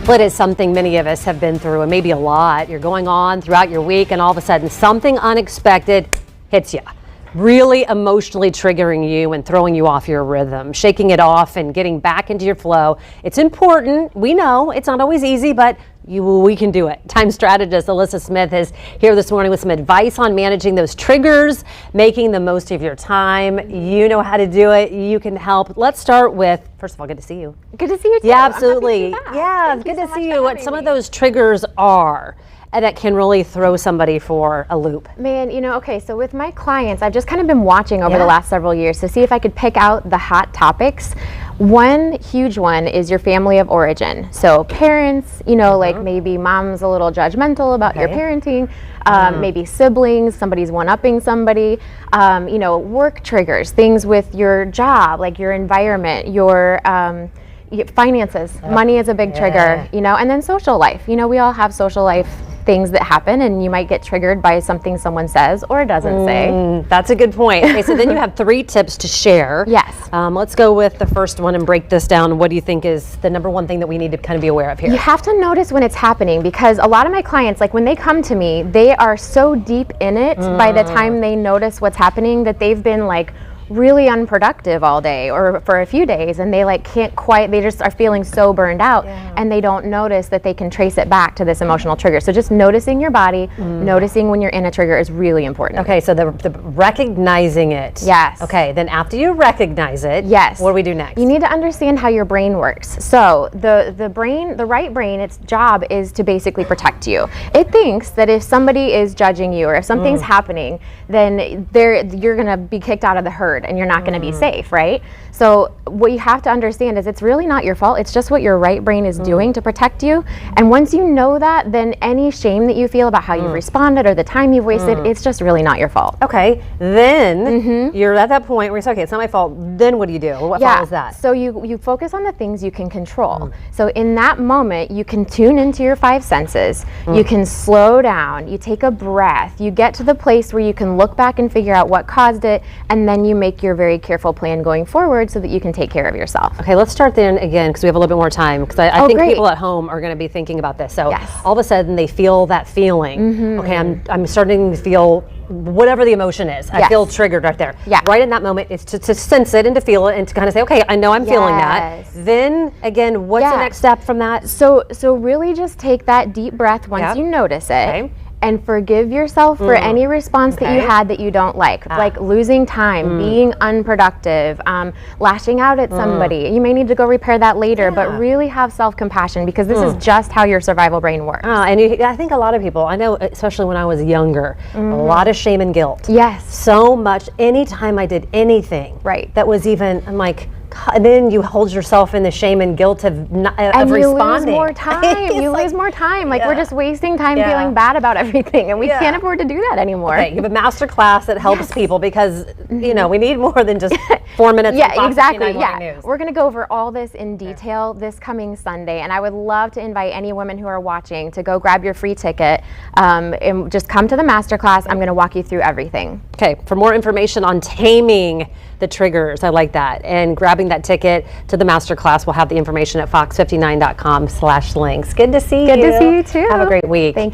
Well, it is something many of us have been through, and maybe a lot. You're going on throughout your week, and all of a sudden something unexpected hits you, really emotionally triggering you and throwing you off your rhythm, shaking it off and getting back into your flow. It's important. We know it's not always easy, but we can do it. Time strategist Alyssa Smith is here this morning with some advice on managing those triggers, making the most of your time. You know how to do it. You can help. Let's start with, first of all, good to see you. Good to see you too. Yeah, absolutely. Yeah, good to see you. What some of those triggers are and that can really throw somebody for a loop. Man, okay, so with my clients, I've just kind of been watching over the last several years to see if I could pick out the hot topics. One huge one is your family of origin. So parents, like maybe mom's a little judgmental about your parenting, maybe siblings, somebody's one-upping somebody, work triggers, things with your job, like your environment, your finances. Money is a big trigger, and then social life. We all have social life things that happen, and you might get triggered by something someone says or doesn't say. That's a good point. Okay, so then you have 3 tips to share. Yes. Let's go with the first one and break this down. What do you think is the number one thing that we need to kind of be aware of here? You have to notice when it's happening, because a lot of my clients, like when they come to me, they are so deep in it by the time they notice what's happening that they've been like really unproductive all day or for a few days, and they they just are feeling so burned out, and they don't notice that they can trace it back to this emotional trigger. So just noticing your body, noticing when you're in a trigger is really important. Okay, so the recognizing it. Yes. Okay, then after you recognize it, what do we do next? You need to understand how your brain works. So the right brain, its job is to basically protect you. It thinks that if somebody is judging you or if something's happening, then you're gonna be kicked out of the herd and you're not going to be safe, right? So what you have to understand is it's really not your fault. It's just what your right brain is doing to protect you. And once you know that, then any shame that you feel about how you've responded or the time you've wasted, it's just really not your fault. Okay, then you're at that point where you say, okay, it's not my fault. Then what do you do? What follows that? So you focus on the things you can control. So in that moment, you can tune into your 5 senses. You can slow down. You take a breath. You get to the place where you can look back and figure out what caused it, and then you make your very careful plan going forward so that you can take care of yourself. Okay, let's start then again, because we have a little bit more time, because I think people at home are going to be thinking about this. So all of a sudden they feel that feeling. Okay, I'm starting to feel whatever the emotion is. I feel triggered right there. Right in that moment, it's to sense it and to feel it and to kind of say, okay, I know I'm feeling that. Then again, what's the next step from that? So really just take that deep breath once you notice it. And forgive yourself for any response that you had that you don't like losing time, being unproductive, lashing out at somebody. You may need to go repair that later, but really have self-compassion, because this is just how your survival brain works. I think a lot of people, I know, especially when I was younger, a lot of shame and guilt. Yes. So much. Anytime I did anything that was even, I'm like, and then you hold yourself in the shame and guilt of responding. You lose more time. You lose more time. Like we're just wasting time feeling bad about everything, and we can't afford to do that anymore. Okay, you have a master class that helps people, because we need more than just 4 minutes. Exactly. News. We're going to go over all this in detail this coming Sunday, and I would love to invite any women who are watching to go grab your free ticket and just come to the master class. I'm going to walk you through everything. Okay, for more information on taming the triggers, I like that, and grabbing that ticket to the masterclass, we'll have the information at fox59.com/links. Good to see you. Good to see you too. Have a great week. Thank you.